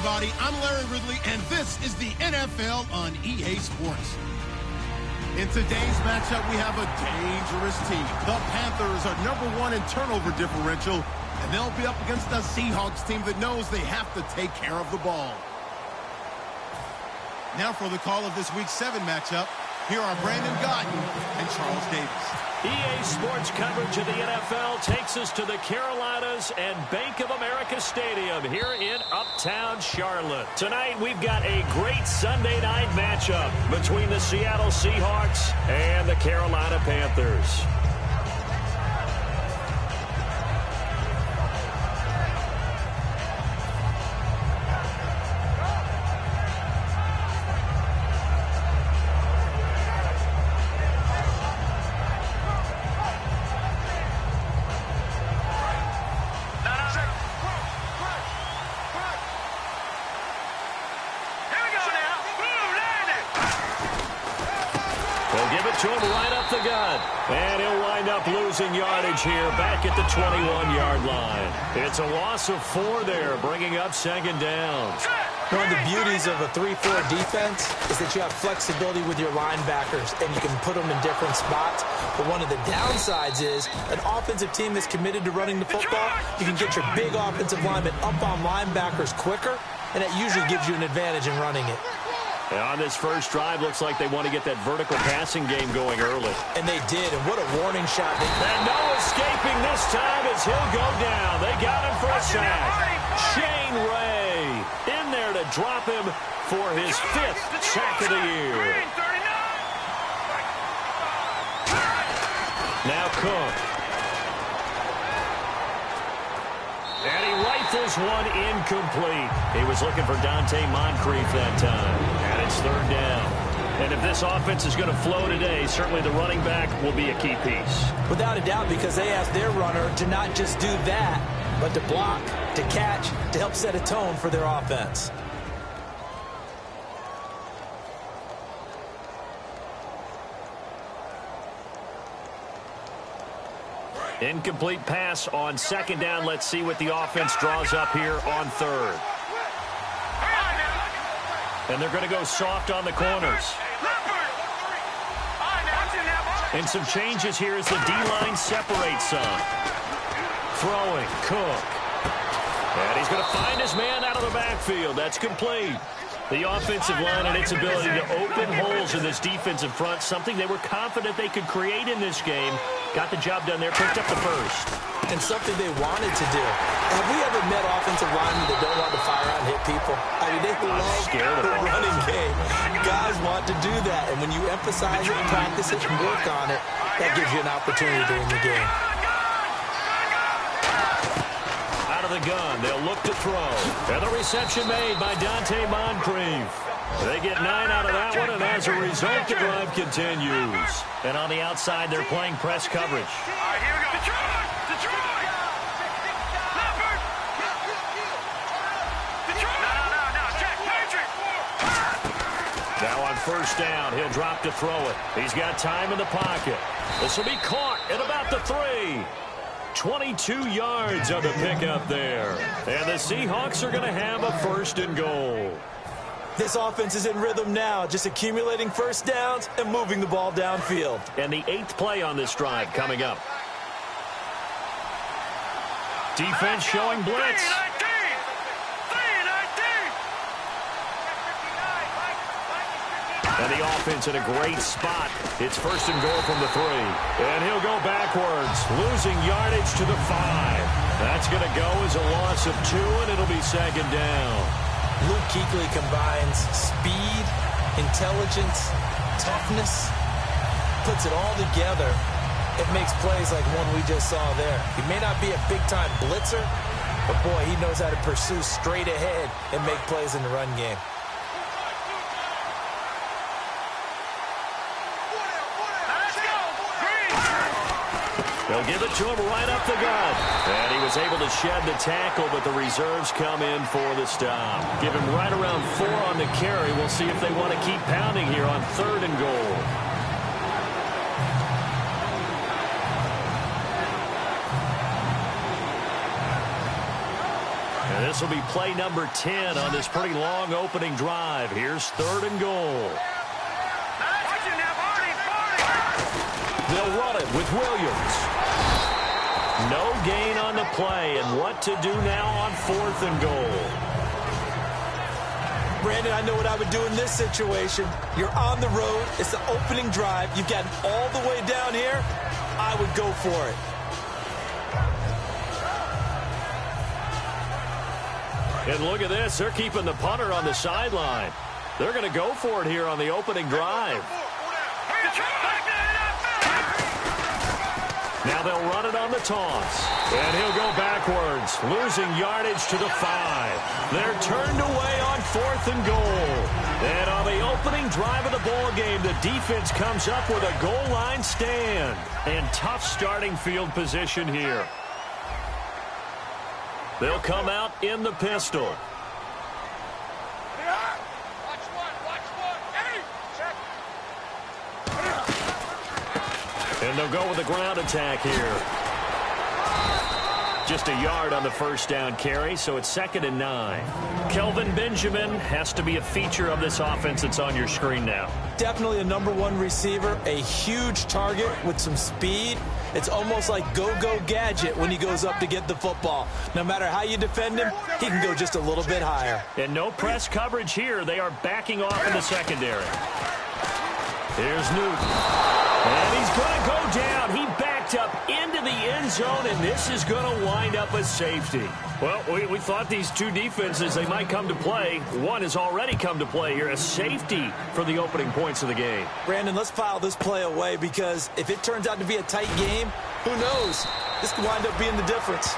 everybody. I'm Larry Ridley, and this is the NFL on EA Sports. In today's matchup, we have a dangerous team. The Panthers are #1 in turnover differential, and they'll be up against a Seahawks team that knows they have to take care of the ball. Now for the call of this Week 7 matchup, here are Brandon Gaudin and Charles Davis. EA Sports coverage of the NFL takes us to the Carolinas and Bank of America Stadium here in Uptown Charlotte. Tonight, we've got a great Sunday night matchup between the Seattle Seahawks and the Carolina Panthers. To him right up the gut. And he'll wind up losing yardage here back at the 21-yard line. It's a loss of 4 there, bringing up second down. One of the beauties of a 3-4 defense is that you have flexibility with your linebackers, and you can put them in different spots. But one of the downsides is an offensive team that's committed to running the football. You can get your big offensive linemen up on linebackers quicker, and that usually gives you an advantage in running it. And on this first drive, looks like they want to get that vertical passing game going early. And they did, and what a warning shot. And no escaping this time as he'll go down. They got him for a sack. Shane Ray in there to drop him for his 5th sack of the year. Now Cook. And he rifles one incomplete. He was looking for Moncrief that time. And it's 3rd down. And if this offense is going to flow today, certainly the running back will be a key piece. Without a doubt, because they asked their runner to not just do that, but to block, to catch, to help set a tone for their offense. Incomplete pass on 2nd down. Let's see what the offense draws up here on 3rd. And they're going to go soft on the corners. And some changes here as the D-line separates some. Throwing, Cook. And he's going to find his man out of the backfield. That's complete. The offensive line and its ability to open holes in this defensive front, something they were confident they could create in this game. Got the job done there, picked up the first. And something they wanted to do. Have we ever met offensive linemen that don't want to fire out and hit people? I mean, they love the running game. Guys want to do that. And when you emphasize it, practice it, and work on it, that gives you an opportunity during the game. Out of the gun, they'll look to throw. And the reception made by Moncrief. They get 9 out of that one, and as a result, the drive continues. And on the outside, they're playing press coverage. All right, here we go. Detroit! Now on 1st down, he'll drop to throw it. He's got time in the pocket. This will be caught at about the 3. 22 yards on the pickup there. And the Seahawks are going to have a 1st and goal. This offense is in rhythm now, just accumulating 1st downs and moving the ball downfield. And the 8th play on this drive coming up. Defense showing blitz. And the offense in a great spot. It's 1st and goal from the 3. And he'll go backwards, losing yardage to the 5. That's going to go as a loss of 2, and it'll be 2nd down. Luke Kuechly combines speed, intelligence, toughness, puts it all together. It makes plays like one we just saw there. He may not be a big-time blitzer, but, boy, he knows how to pursue straight ahead and make plays in the run game. They'll give it to him right up the gut. And he was able to shed the tackle, but the reserves come in for the stop. Give him right around 4 on the carry. We'll see if they want to keep pounding here on 3rd and goal. And this This will be play number 10 on this pretty long opening drive. Here's 3rd and goal. They'll run it with Williams. No gain on the play, and what to do now on 4th and goal. Brandon, I know what I would do in this situation. You're on the road. It's the opening drive. You've gotten all the way down here. I would go for it. And look at this. They're keeping the punter on the sideline. They're going to go for it here on the opening drive. Now they'll run it on the toss. And he'll go backwards, losing yardage to the 5. They're turned away on 4th and goal. And on the opening drive of the ball game, the defense comes up with a goal line stand. And tough starting field position here. They'll come out in the pistol. And they'll go with the ground attack here. Just a yard on the first down carry, so it's 2nd and 9. Kelvin Benjamin has to be a feature of this offense that's on your screen now. Definitely a #1 receiver, a huge target with some speed. It's almost like go-go gadget when he goes up to get the football. No matter how you defend him, he can go just a little bit higher. And no press coverage here. They are backing off in the secondary. Here's Newton. And he's going to go down. He backed up into the end zone, and this is going to wind up a safety. Well, we thought these two defenses, they might come to play. One has already come to play here, a safety for the opening points of the game. Brandon, let's file this play away because if it turns out to be a tight game, who knows? This could wind up being the difference.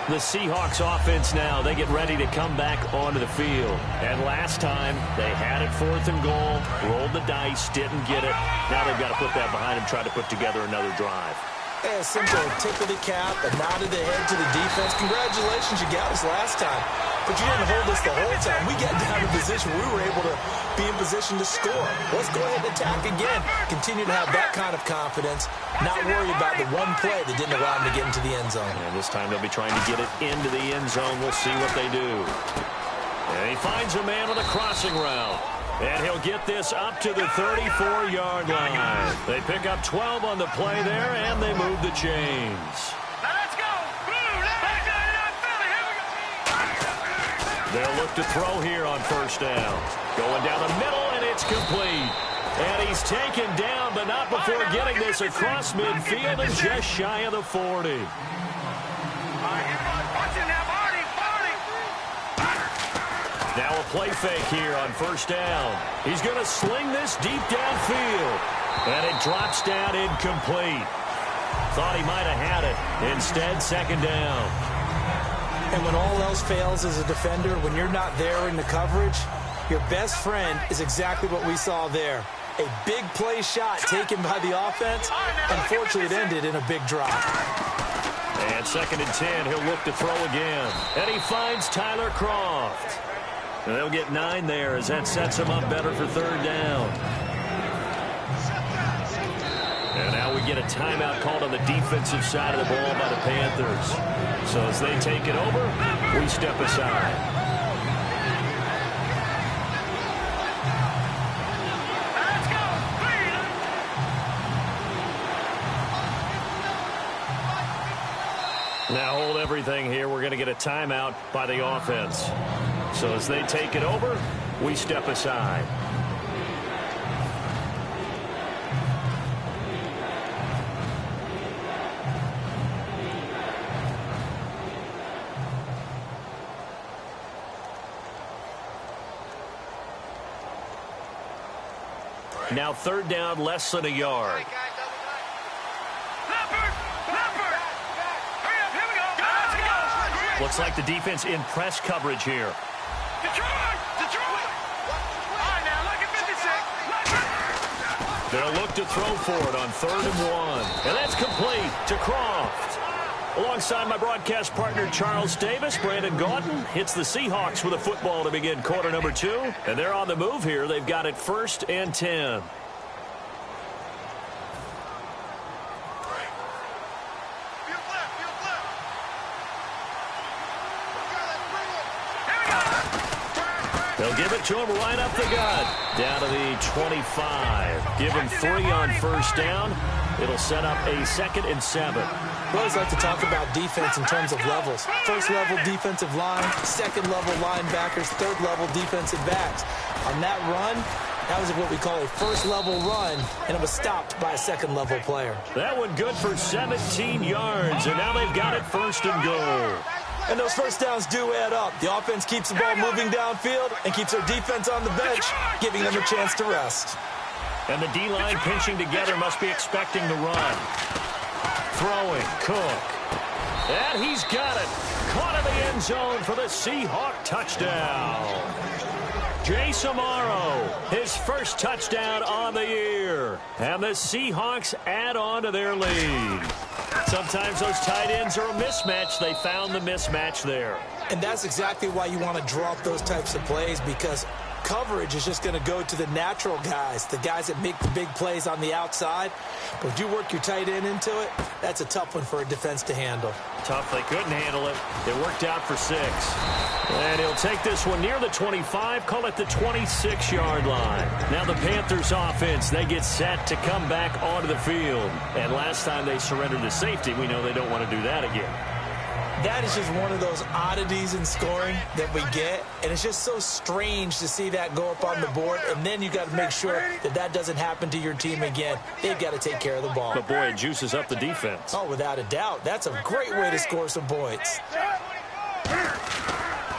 The Seahawks offense now, they get ready to come back onto the field. And last time, they had it 4th and goal, rolled the dice, didn't get it. Now they've got to put that behind them, try to put together another drive. A simple tip of the cap, a nod of the head to the defense. Congratulations, you got us last time. But you didn't hold us the whole time. We got down in position. We were able to be in position to score. Let's go ahead and attack again. Continue to have that kind of confidence. Not worry about the one play that didn't allow them to get into the end zone. And this time they'll be trying to get it into the end zone. We'll see what they do. And he finds a man with a crossing route. And he'll get this up to the 34-yard line. They pick up 12 on the play there, and they move the chains. Now let's go. They'll look to throw here on 1st down. Going down the middle, and it's complete. And he's taken down, but not before getting this across midfield and just shy of the 40. Now a play fake here on 1st down. He's going to sling this deep downfield. And it drops down incomplete. Thought he might have had it. Instead, 2nd down. And when all else fails as a defender, when you're not there in the coverage, your best friend is exactly what we saw there. A big play shot taken by the offense. Unfortunately, it ended in a big drop. And 2nd and 10, he'll look to throw again. And he finds Tyler Croft. And they'll get 9 there as that sets him up better for 3rd down. And now we get a timeout called on the defensive side of the ball by the Panthers. So as they take it over, we step aside. Now hold everything here. We're going to get a timeout by the offense. So as they take it over, we step aside. Now 3rd down, less than a yard. Looks like the defense in press coverage here. Detroit! Detroit! All right, now look at 56. They'll look to throw for it on 3rd and 1. And that's complete to Croft. Alongside my broadcast partner, Charles Davis, Brandon Gaudin hits the Seahawks with a football to begin quarter number 2. And they're on the move here. They've got it 1st and 10. it to him right up the gut. Down to the 25. Give him 3 on first down. It'll set up a 2nd and 7. We always like to talk about defense in terms of levels. First level defensive line, second level linebackers, third level defensive backs. On that run, that was what we call a first level run, and it was stopped by a second level player. That one good for 17 yards, and now they've got it 1st and goal. And those first downs do add up. The offense keeps the ball moving downfield and keeps their defense on the bench, giving them a chance to rest. And the D-line pinching together must be expecting the run. Throwing, Cook. And he's got it. Caught in the end zone for the Seahawk touchdown. Jay Samaro, his first touchdown on the year. And the Seahawks add on to their lead. Sometimes those tight ends are a mismatch. They found the mismatch there. And that's exactly why you want to draw up those types of plays, because coverage is just going to go to the natural guys, the guys that make the big plays on the outside. But if you work your tight end into it, that's a tough one for a defense to handle. Tough. They couldn't handle it. It worked out for 6. And he'll take this one near the 25, call it the 26-yard line. Now the Panthers offense, they get set to come back onto the field. And last time they surrendered to safety, we know they don't want to do that again. That is just one of those oddities in scoring that we get, and it's just so strange to see that go up on the board, and then you got to make sure that that doesn't happen to your team again. They've got to take care of the ball. But, boy, it juices up the defense. Oh, without a doubt. That's a great way to score some points.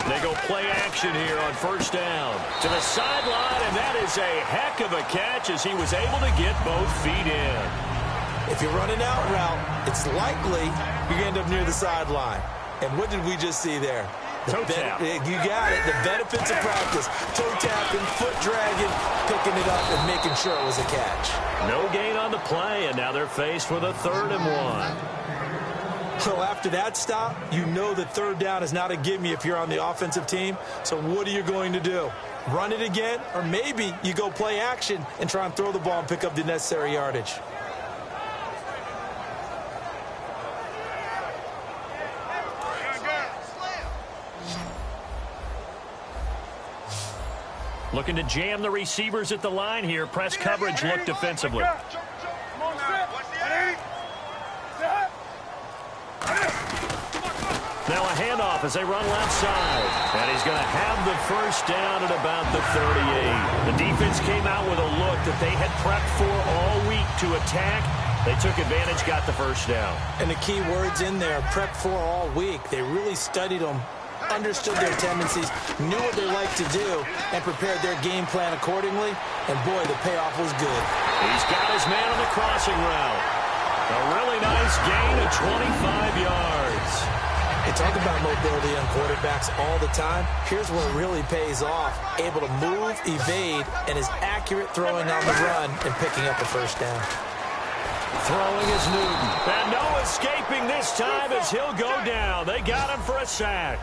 They go play action here on first down. To the sideline, and that is a heck of a catch as he was able to get both feet in. If you're running out route, it's likely you end up near the sideline. And what did we just see there? Toe tap. You got it. The benefits of practice. Toe tapping, foot dragging, picking it up, and making sure it was a catch. No gain on the play, and now they're faced with a 3rd and 1. So after that stop, you know that 3rd down is not a gimme if you're on the offensive team. So what are you going to do? Run it again? Or maybe you go play action and try and throw the ball and pick up the necessary yardage. Looking to jam the receivers at the line here. Press coverage look defensively. Now a handoff as they run left side. And he's going to have the first down at about the 38. The defense came out with a look that they had prepped for all week to attack. They took advantage, got the first down. And the key words in there, prepped for all week. They really studied them, understood their tendencies, knew what they like to do, and prepared their game plan accordingly. And, boy, the payoff was good. He's got his man on the crossing route. A really nice gain of 25 yards. They talk about mobility on quarterbacks all the time. Here's where it really pays off. Able to move, evade, and is accurate throwing on the run and picking up a first down. Throwing is Newton. And no escaping this time as he'll go down. They got him for a sack.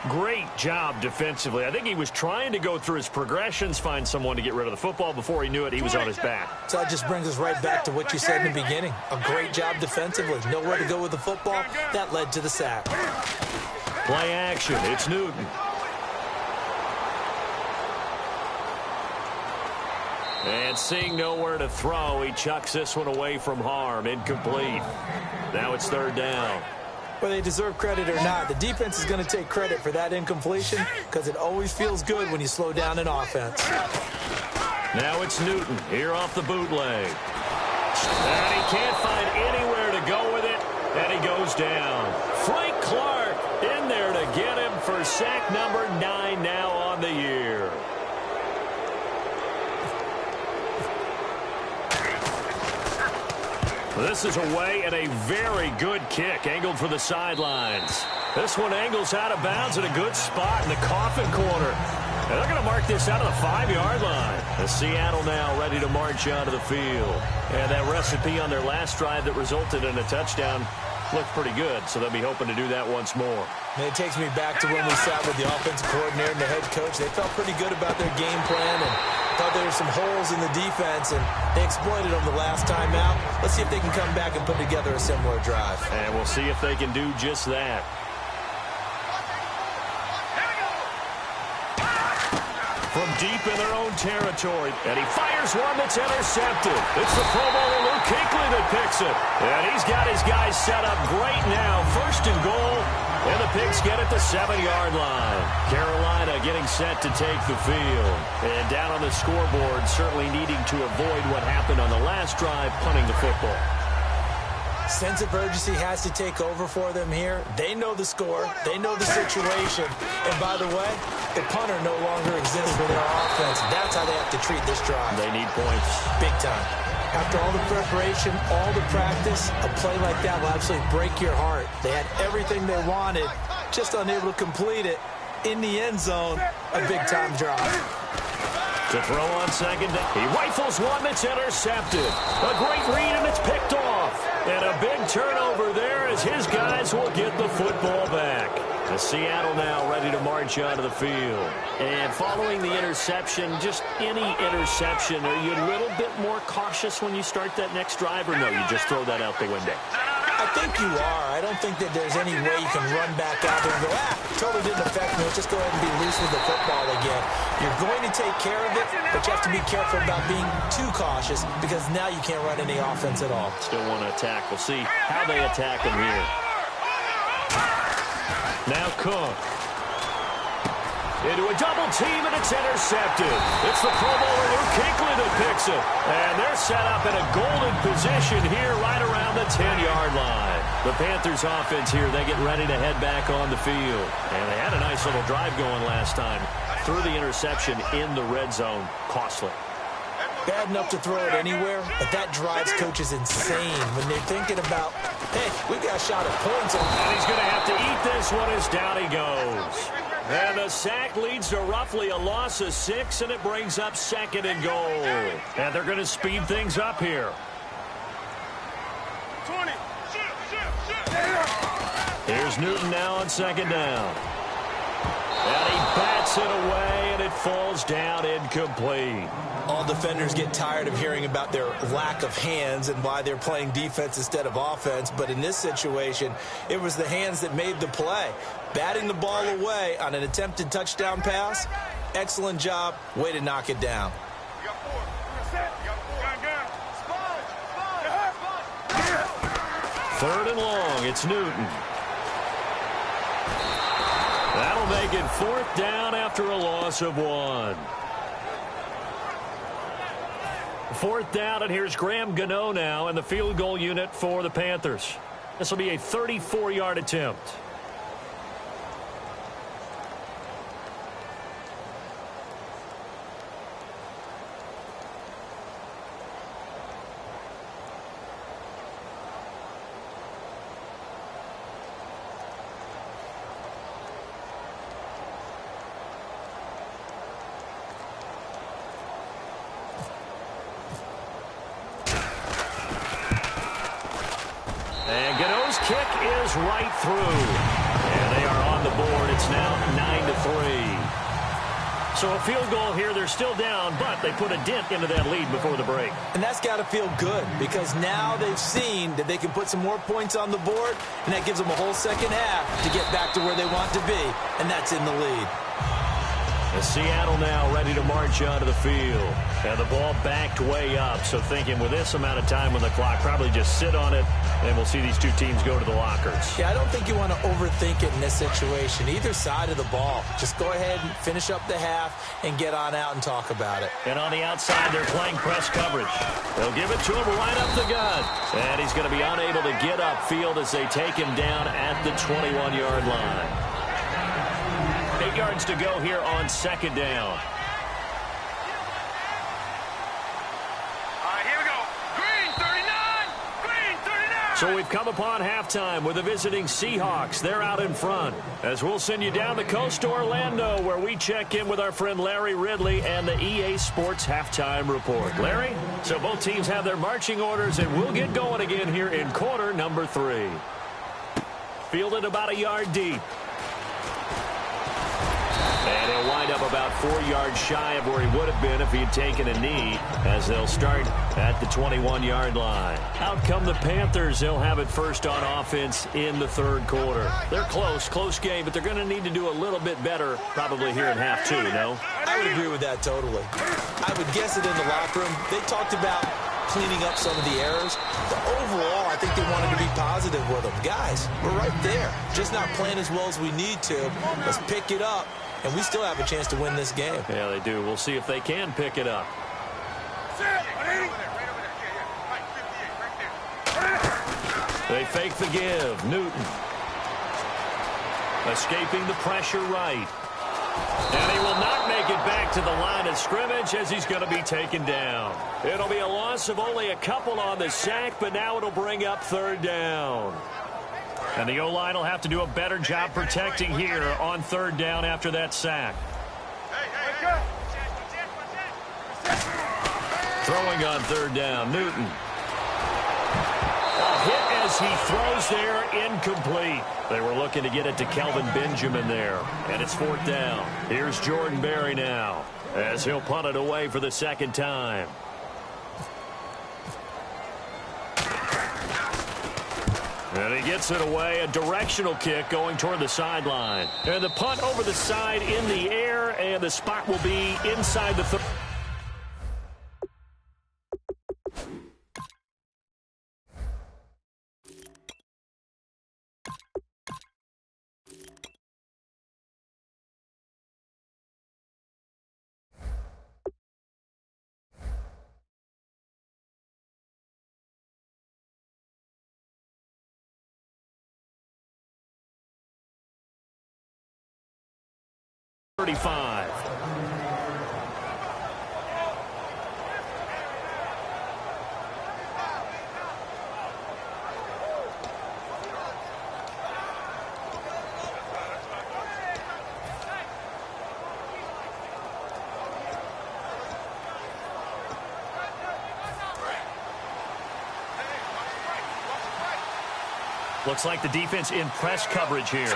Great job defensively. I think he was trying to go through his progressions, find someone to get rid of the football. Before he knew it, he was on his back. So that just brings us right back to what you said in the beginning. A great job defensively. Nowhere to go with the football. That led to the sack. Play action. It's Newton. And seeing nowhere to throw, he chucks this one away from harm. Incomplete. Now it's 3rd down. Whether they deserve credit or not, the defense is going to take credit for that incompletion because it always feels good when you slow down an offense. Now it's Newton here off the bootleg. And he can't find anywhere to go with it, and he goes down. Frank Clark in there to get him for sack number 9 now on the year. This is away and a very good kick, angled for the sidelines. This one angles out of bounds at a good spot in the coffin corner. And they're going to mark this out of the 5-yard line. As Seattle now ready to march onto the field. And that recipe on their last drive that resulted in a touchdown looked pretty good, so they'll be hoping to do that once more. And it takes me back to when we sat with the offensive coordinator and the head coach. They felt pretty good about their game plan and thought there were some holes in the defense, and they exploited them the last time out. Let's see if they can come back and put together a similar drive. And we'll see if they can do just that. from deep in their own territory. And he fires one that's intercepted. It's the Pro Bowler Luke Kuechly that picks it. And he's got his guys set up great now. 1st and goal. And the Pigs get it to 7-yard line. Carolina getting set to take the field. And down on the scoreboard, certainly needing to avoid what happened on the last drive, punting the football. Sense of urgency has to take over for them here. They know the score. They know the situation. And by the way, the punter no longer exists for their offense. That's how they have to treat this drive. They need points. Big time. After all the preparation, all the practice, a play like that will absolutely break your heart. They had everything they wanted, just unable to complete it. In the end zone, a big-time drive. To throw on 2nd down. He rifles one that's intercepted. A great read, and it's picked off. And a big turnover there as his guys will get the football back. Seattle now ready to march onto the field. And following the interception, just any interception, are you a little bit more cautious when you start that next drive, or no, you just throw that out the window? I think you are. I don't think that there's any way you can run back out there and go, totally didn't affect me. Let's just go ahead and be loose with the football again. You're going to take care of it, but you have to be careful about being too cautious because now you can't run any offense at all. Still want to attack. We'll see how they attack him here. Now Cook. Into a double team, and it's intercepted. It's the Pro Bowler Luke Kuechly that picks it. And they're set up in a golden position here right around the 10-yard line. The Panthers offense here, they get ready to head back on the field. And they had a nice little drive going last time. Threw the interception in the red zone. Costly. Bad enough to throw it anywhere, but that drives coaches insane when they're thinking about, hey, we've got a shot at points. And he's going to have to eat this one as down he goes. And the sack leads to roughly a loss of 6, and it brings up 2nd and goal. And they're going to speed things up here. 20. Here's Newton now on 2nd down. And he bats it away, and it falls down incomplete. All defenders get tired of hearing about their lack of hands and why they're playing defense instead of offense. But in this situation, it was the hands that made the play. Batting the ball away on an attempted touchdown pass, excellent job. Way to knock it down. You got 4. You got 4. 3rd and long. It's Newton. That'll make it 4th down after a loss of 1. 4th down, and here's Graham Gano now in the field goal unit for the Panthers. This will be a 34-yard attempt. And Gano's kick is right through. And they are on the board. It's now 9-3. So a field goal here. They're still down, but they put a dent into that lead before the break. And that's got to feel good because now they've seen that they can put some more points on the board, and that gives them a whole second half to get back to where they want to be, and that's in the lead. And Seattle now ready to march onto the field. And the ball backed way up, so thinking with this amount of time on the clock, probably just sit on it, and we'll see these two teams go to the lockers. Yeah, I don't think you want to overthink it in this situation. Either side of the ball. Just go ahead and finish up the half and get on out and talk about it. And on the outside, they're playing press coverage. They'll give it to him right up the gut. And he's going to be unable to get upfield as they take him down at the 21-yard line. 8 yards to go here on 2nd down. All right, here we go. Green 39. Green 39. So we've come upon halftime with the visiting Seahawks. They're out in front. As we'll send you down the coast to Orlando, where we check in with our friend Larry Ridley and the EA Sports Halftime Report. Larry, so both teams have their marching orders, and we'll get going again here in quarter number 3. Fielded about a yard deep. And he'll wind up about 4 yards shy of where he would have been if he had taken a knee, as they'll start at the 21-yard line. Out come the Panthers. They'll have it first on offense in the third quarter. They're close game, but they're going to need to do a little bit better probably here in half two, no? I would agree with that totally. I would guess it in the locker room. They talked about cleaning up some of the errors. But overall, I think they wanted to be positive with them. Guys, we're right there. Just not playing as well as we need to. Let's pick it up, and we still have a chance to win this game. Yeah, they do. We'll see if they can pick it up. They fake the give. Newton. Escaping the pressure right. And he will not make it back to the line of scrimmage as he's going to be taken down. It'll be a loss of only a couple on the sack, but now it'll bring up third down. And the O-line will have to do a better job protecting here on third down after that sack. Throwing on third down, Newton. A hit as he throws there, incomplete. They were looking to get it to Kelvin Benjamin there, and it's fourth down. Here's Jordan Berry now, as he'll punt it away for the second time. And he gets it away, a directional kick going toward the sideline. And the punt over the side in the air, and the spot will be inside the 30. Looks like the defense in press coverage here.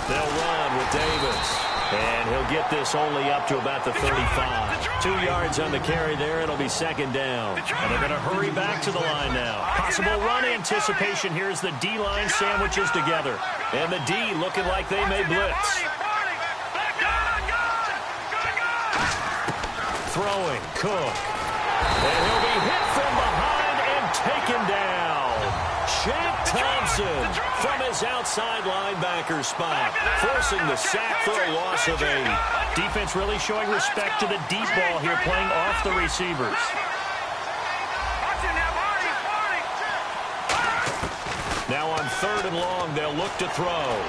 They'll run with Davis. And he'll get this only up to about the 35. 2 yards on the carry there. It'll be second down. And they're going to hurry back to the line now. Possible run anticipation here as the D-line sandwiches together. And the D looking like they may blitz. Throwing, Cook. And he'll be hit from behind and taken down. Shaq Thompson from his outside linebacker spot, forcing the sack for a loss of 8. Defense really showing respect to the deep ball here, playing off the receivers. Now on third and long, they'll look to throw.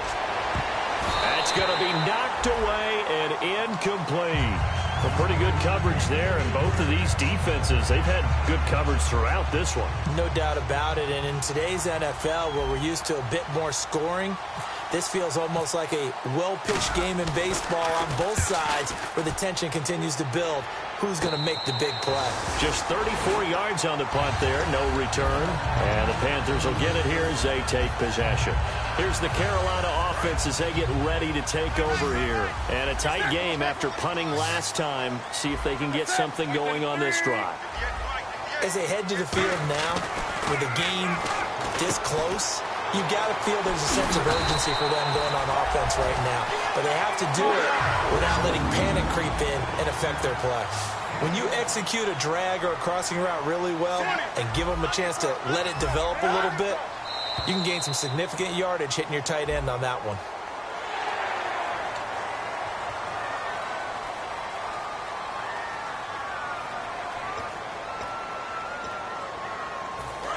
That's going to be knocked away and incomplete. Well, pretty good coverage there, and both of these defenses, they've had good coverage throughout this one. No doubt about it, and in today's NFL, where we're used to a bit more scoring, this feels almost like a well-pitched game in baseball on both sides, where the tension continues to build. Who's going to make the big play? Just 34 yards on the punt there, no return, and the Panthers will get it here as they take possession. Here's the Carolina offense as they get ready to take over here. And a tight game after punting last time. See if they can get something going on this drive. As they head to the field now, with the game this close, you've got to feel there's a sense of urgency for them going on offense right now. But they have to do it without letting panic creep in and affect their play. When you execute a drag or a crossing route really well and give them a chance to let it develop a little bit, you can gain some significant yardage hitting your tight end on that one.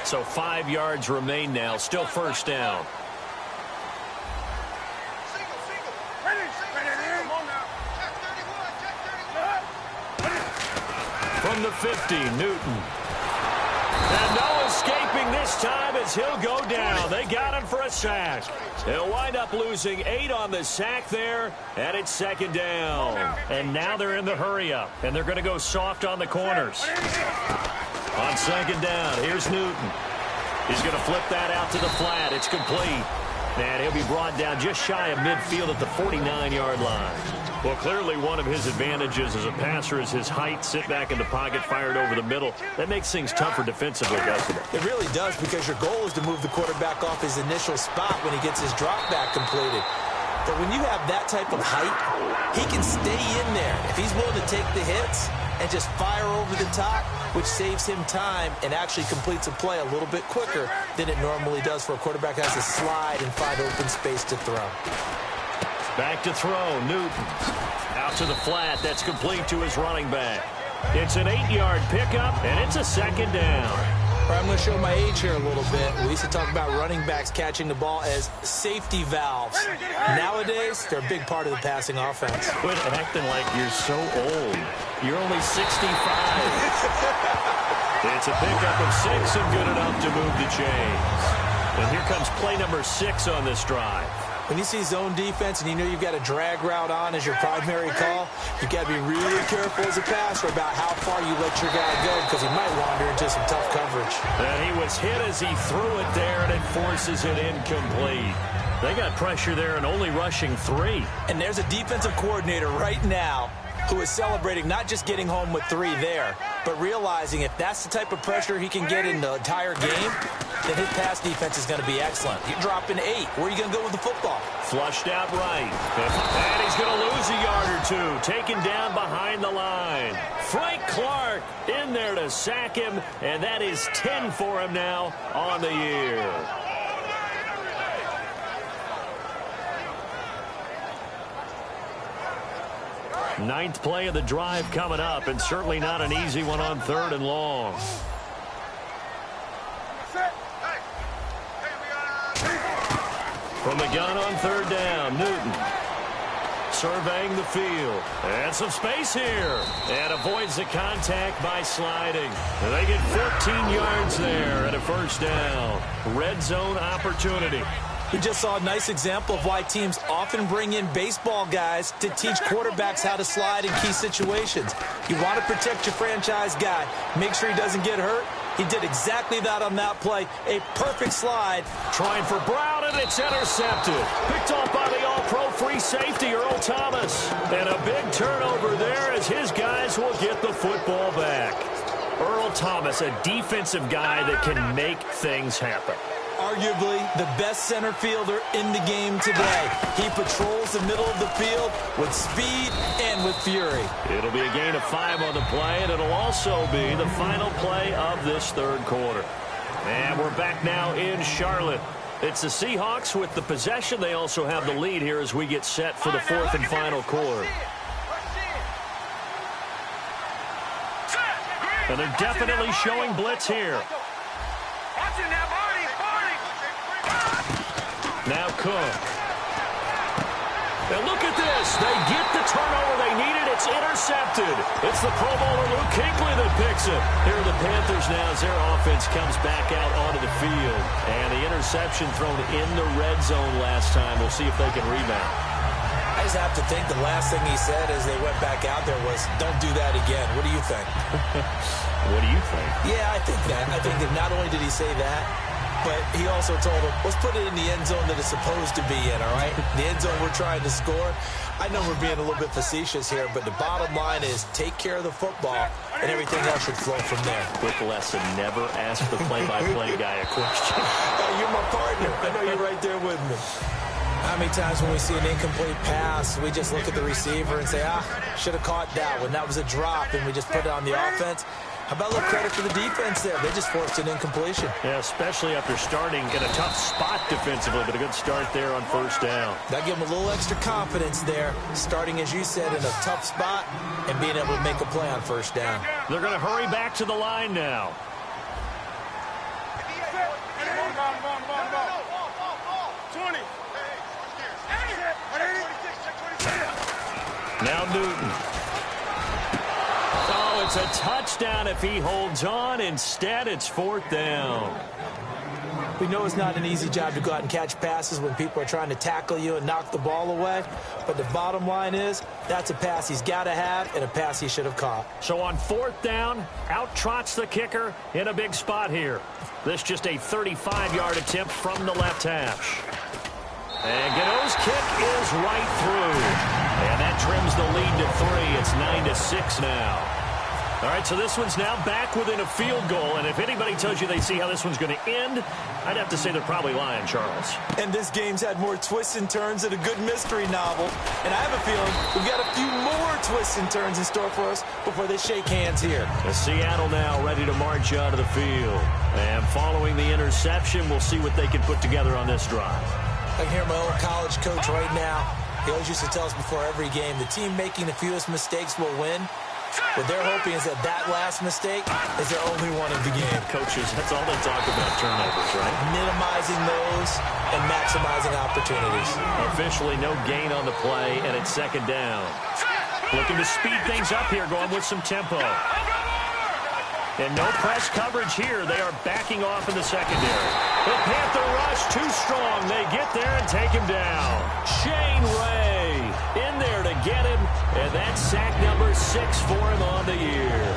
So 5 yards remain now. Still first down. From the 50, Newton. And no escaping this time as he'll go down. They got him for a sack. They'll wind up losing 8 on the sack there, and it's second down. And now they're in the hurry-up, and they're going to go soft on the corners. On second down, here's Newton. He's going to flip that out to the flat. It's complete. And he'll be brought down just shy of midfield at the 49-yard line. Well, clearly one of his advantages as a passer is his height. Sit back in the pocket, fired over the middle. That makes things tougher defensively, doesn't it? It really does, because your goal is to move the quarterback off his initial spot when he gets his drop back completed. But when you have that type of height, he can stay in there. If he's willing to take the hits and just fire over the top, which saves him time and actually completes a play a little bit quicker than it normally does for a quarterback who has to slide and find open space to throw. Back to throw, Newton. Out to the flat, that's complete to his running back. It's an 8-yard pickup, and it's a second down. I'm going to show my age here a little bit. We used to talk about running backs catching the ball as safety valves. Nowadays, they're a big part of the passing offense. Quit acting like you're so old. You're only 65. It's a pickup of 6 and good enough to move the chains. And here comes play number 6 on this drive. When you see zone defense and you know you've got a drag route on as your primary call, you've got to be really careful as a passer about how far you let your guy go, because he might wander into some tough coverage. And he was hit as he threw it there, and it forces it incomplete. They got pressure there and only rushing 3. And there's a defensive coordinator right now who is celebrating not just getting home with 3 there, but realizing if that's the type of pressure he can get in the entire game, then his pass defense is going to be excellent. You're dropping 8. Where are you going to go with the football? Flushed out right. And he's going to lose a yard or 2. Taken down behind the line. Frank Clark in there to sack him, and that is 10 for him now on the year. Ninth play of the drive coming up, and certainly not an easy one on 3rd and long. From the gun on 3rd down, Newton surveying the field. And some space here. And avoids the contact by sliding. They get 14 yards there and a first down. Red zone opportunity. We just saw a nice example of why teams often bring in baseball guys to teach quarterbacks how to slide in key situations. You want to protect your franchise guy. Make sure he doesn't get hurt. He did exactly that on that play. A perfect slide. Trying for Brown, and it's intercepted. Picked off by the all-pro free safety, Earl Thomas. And a big turnover there as his guys will get the football back. Earl Thomas, a defensive guy that can make things happen. Arguably the best center fielder in the game today. He patrols the middle of the field with speed and with fury. It'll be a gain of 5 on the play, and it'll also be the final play of this 3rd quarter. And we're back now in Charlotte. It's the Seahawks with the possession. They also have the lead here as we get set for the 4th and final quarter. And they're definitely showing blitz here. Now Cook. And look at this. They get the turnover they needed. It's intercepted. It's the Pro Bowler Luke Kuechly that picks it. Here are the Panthers now as their offense comes back out onto the field. And the interception thrown in the red zone last time. We'll see if they can rebound. I just have to think the last thing he said as they went back out there was, don't do that again. What do you think? What do you think? Yeah, I think that. I think that not only did he say that, but he also told him, let's put it in the end zone that it's supposed to be in, all right? The end zone we're trying to score. I know we're being a little bit facetious here, but the bottom line is take care of the football, and everything else should flow from there. Quick lesson, never ask the play-by-play guy a question. You're my partner. I know you're right there with me. How many times when we see an incomplete pass, we just look at the receiver and say, should have caught that one. That was a drop, and we just put it on the offense. How about a little credit for the defense there? They just forced an incompletion. Yeah, especially after starting in a tough spot defensively, but a good start there on 1st down. That gave them a little extra confidence there, starting, as you said, in a tough spot and being able to make a play on 1st down. They're going to hurry back to the line now. Now Newton. Oh, it's a touchdown if he holds on. Instead, it's 4th down. We know it's not an easy job to go out and catch passes when people are trying to tackle you and knock the ball away. But the bottom line is, that's a pass he's got to have and a pass he should have caught. So on 4th down, out trots the kicker in a big spot here. This just a 35-yard attempt from the left hash. And Gano's kick is right through. And that trims the lead to 3. It's 9-6 now. All right, so this one's now back within a field goal. And if anybody tells you they see how this one's going to end, I'd have to say they're probably lying, Charles. And this game's had more twists and turns than a good mystery novel. And I have a feeling we've got a few more twists and turns in store for us before they shake hands here. Seattle now ready to march out of the field. And following the interception, we'll see what they can put together on this drive. I can hear my own college coach right now. He always used to tell us before every game, the team making the fewest mistakes will win. What they're hoping is that last mistake is their only one of the game. Coaches, that's all they talk about, turnovers, right? Minimizing those and maximizing opportunities. Officially no gain on the play, and it's second down. Looking to speed things up here, going with some tempo. And no press coverage here. They are backing off in the secondary. The Panther rush too strong. They get there and take him down. Shane Ray in there to get him. And that's sack number 6 for him on the year.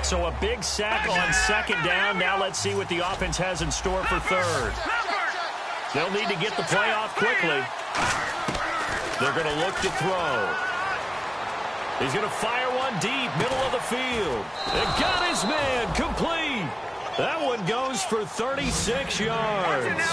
So a big sack on second down. Now let's see what the offense has in store for third. They'll need to get the play off quickly. They're going to look to throw. He's going to fire one deep, middle of the field. And got his man, complete. That one goes for 36 yards.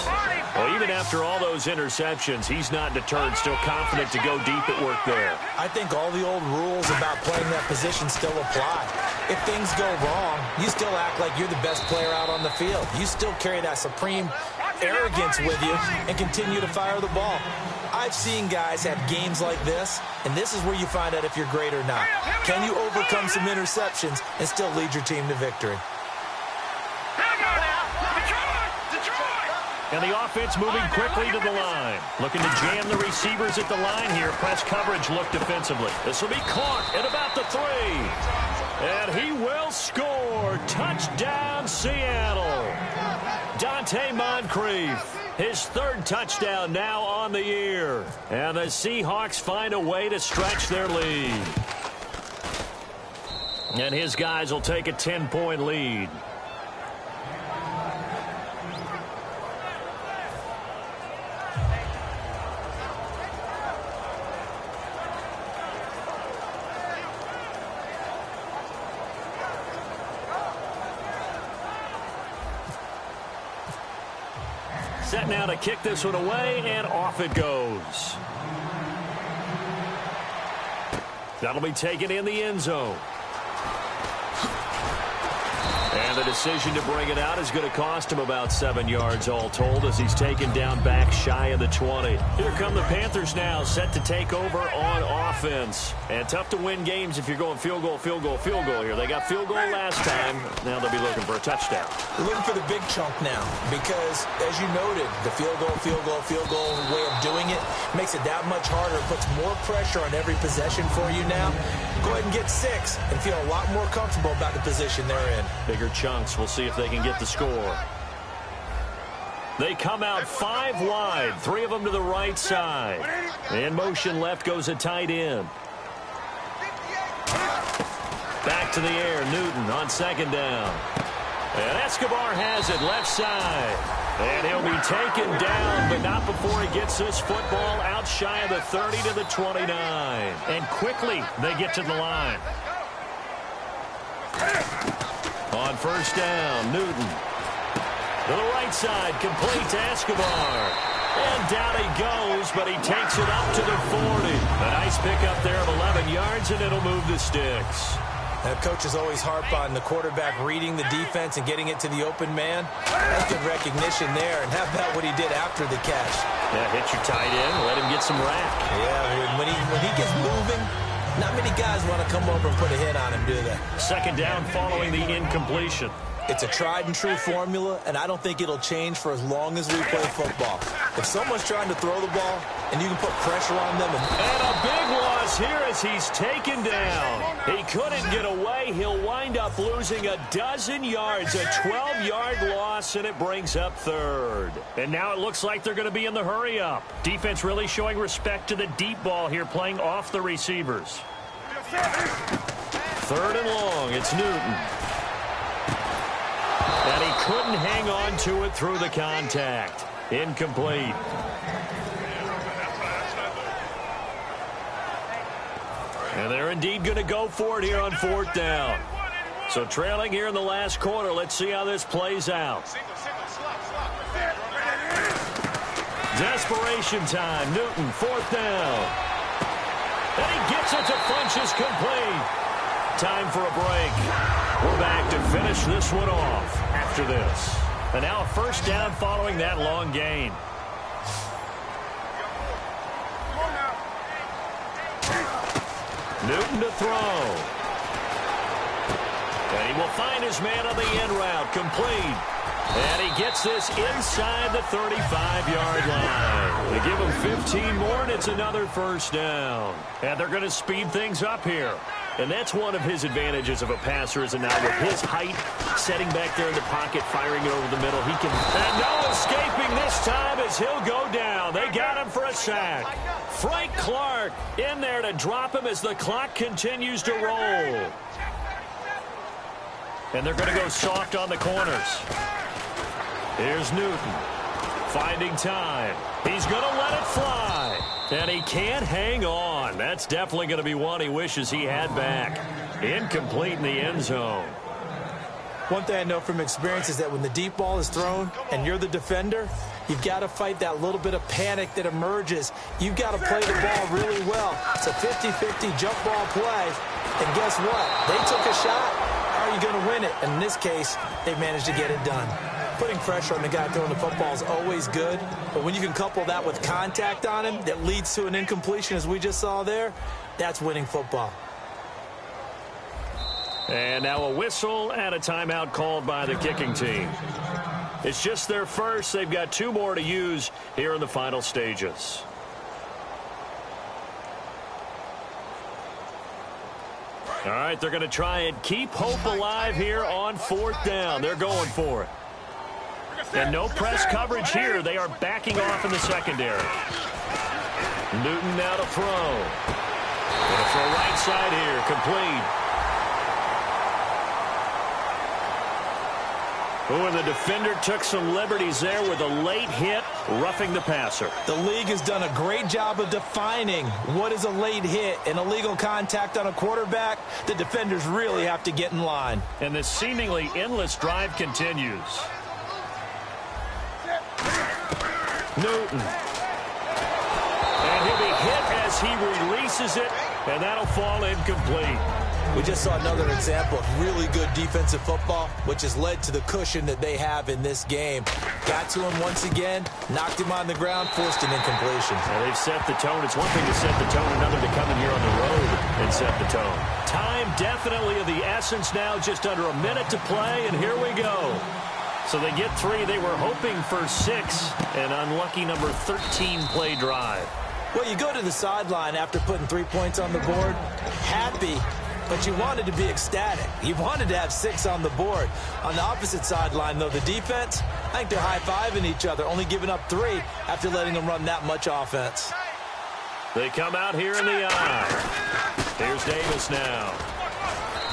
Well, even after all those interceptions, he's not deterred, still confident to go deep at work there. I think all the old rules about playing that position still apply. If things go wrong, you still act like you're the best player out on the field. You still carry that supreme arrogance with you and continue to fire the ball. I've seen guys have games like this, and this is where you find out if you're great or not. Can you overcome some interceptions and still lead your team to victory? And the offense moving quickly to the line. Looking to jam the receivers at the line here. Press coverage look defensively. This will be caught at about the 3. And he will score. Touchdown, Seattle. Dante Moncrief, his 3rd touchdown now on the year. And the Seahawks find a way to stretch their lead. And his guys will take a 10-point lead. Set now to kick this one away, and off it goes. That'll be taken in the end zone. And the decision to bring it out is going to cost him about 7 yards all told as he's taken down back shy of the 20. Here come the Panthers now, set to take over on offense. And tough to win games if you're going field goal, field goal, field goal here. They got field goal last time. Now they'll be looking for a touchdown. We're looking for the big chunk now because, as you noted, the field goal way of doing it makes it that much harder. It puts more pressure on every possession for you now. Go ahead and get 6 and feel a lot more comfortable about the position they're in. Bigger chunks. We'll see if they can get the score. They come out 5 wide, 3 of them to the right side. In motion left goes a tight end. Back to the air, Newton on second down. And Escobar has it left side. And he'll be taken down, but not before he gets this football out shy of the 30 to the 29. And quickly, they get to the line. On first down, Newton. To the right side, complete to Escobar. And down he goes, but he takes it up to the 40. A nice pickup there of 11 yards, and it'll move the sticks. Now, coaches always harp on the quarterback reading the defense and getting it to the open man. That's good recognition there. And how about what he did after the catch? Yeah, hit your tight end, let him get some rack. Yeah, when he gets moving, not many guys want to come over and put a hit on him, do they? Second down following the incompletion. It's a tried-and-true formula, and I don't think it'll change for as long as we play football. If someone's trying to throw the ball and you can put pressure on them. And a big loss falls here as he's taken down. He couldn't get away. He'll wind up losing a dozen yards, a 12-yard loss, and it brings up third. And now it looks like they're going to be in the hurry-up. Defense really showing respect to the deep ball here, playing off the receivers. Third and long, it's Newton. And he couldn't hang on to it through the contact. Incomplete. And they're indeed going to go for it here on fourth down. So trailing here in the last quarter. Let's see how this plays out. Desperation time. Newton, fourth down. And he gets it to Funchess, complete. Time for a break. We're back to finish this one off after this. And now a first down following that long gain. Newton to throw. And he will find his man on the end route, complete. And he gets this inside the 35-yard line. They give him 15 more, and it's another first down. And they're going to speed things up here. And that's one of his advantages of a passer, is now with his height, setting back there in the pocket, firing it over the middle. He can, and no escaping this time as he'll go down. They got him for a sack. Frank Clark in there to drop him as the clock continues to roll. And they're going to go soft on the corners. Here's Newton finding time. He's going to let it fly. And he can't hang on. That's definitely going to be one he wishes he had back. Incomplete in the end zone. One thing I know from experience is that when the deep ball is thrown and you're the defender, you've got to fight that little bit of panic that emerges. You've got to play the ball really well. It's a 50-50 jump ball play. And guess what? They took a shot. How are you going to win it? And in this case, they managed to get it done. Putting pressure on the guy throwing the football is always good, but when you can couple that with contact on him that leads to an incompletion, as we just saw there, that's winning football. And now a whistle and a timeout called by the kicking team. It's just their first. They've got two more to use here in the final stages. All right, they're going to try and keep hope alive here on fourth down. They're going for it. And no press coverage here. They are backing off in the secondary. Newton now to throw. Going to throw right side here. Complete. Oh, and the defender took some liberties there with a late hit, roughing the passer. The league has done a great job of defining what is a late hit and illegal contact on a quarterback. The defenders really have to get in line. And this seemingly endless drive continues. Newton. And he'll be hit as he releases it, and that'll fall incomplete. We just saw another example of really good defensive football, which has led to the cushion that they have in this game. Got to him once again, knocked him on the ground, forced an incompletion. Well, they've set the tone. It's one thing to set the tone, another to come in here on the road and set the tone. Time definitely of the essence now, just under a minute to play, and here we go. So they get three. They were hoping for 6, an unlucky number 13 play drive. Well, you go to the sideline after putting 3 points on the board, happy, but you wanted to be ecstatic. You wanted to have 6 on the board. On the opposite sideline, though, the defense, I think they're high-fiving each other, only giving up 3 after letting them run that much offense. They come out here in the eye. Here's Davis now.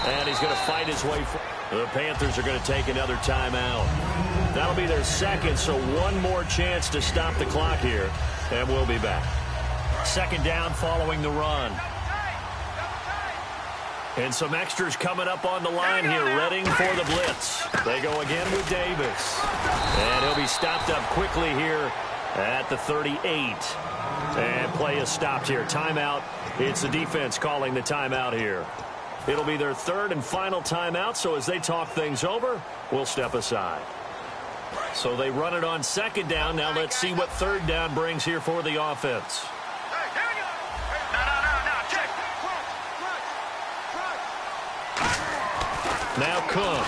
And he's going to fight his way forward. The Panthers are going to take another timeout. That'll be their second, so one more chance to stop the clock here, and we'll be back. Second down following the run. And some extras coming up on the line here, readying for the blitz. They go again with Davis. And he'll be stopped up quickly here at the 38. And play is stopped here. Timeout. It's the defense calling the timeout here. It'll be their third and final timeout, so as they talk things over, we'll step aside. So they run it on second down. Now let's see what third down brings here for the offense. Now Cook.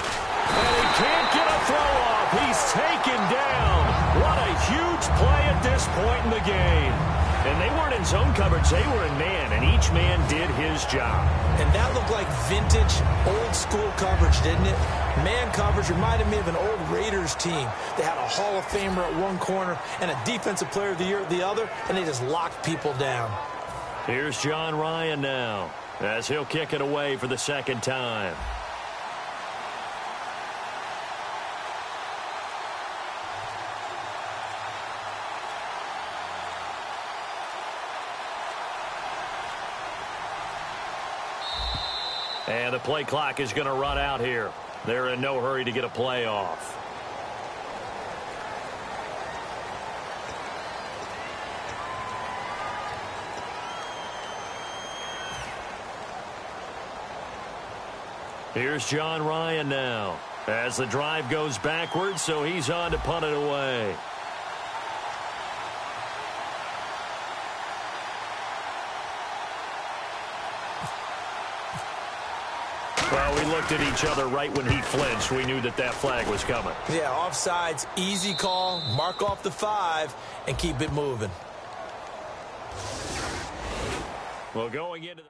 And he can't get a throw off. He's taken down. What a huge play at this point in the game. And they weren't in zone coverage. They were in man, and each man did his job. And that looked like vintage, old-school coverage, didn't it? Man coverage reminded me of an old Raiders team. They had a Hall of Famer at one corner and a Defensive Player of the Year at the other, and they just locked people down. Here's John Ryan now, as he'll kick it away for the second time. And the play clock is going to run out here. They're in no hurry to get a play off. Here's John Ryan now, as the drive goes backwards, so he's on to punt it away. Well, we looked at each other right when he flinched. We knew that that flag was coming. Yeah, offsides, easy call, mark off the 5, and keep it moving. Well, going into the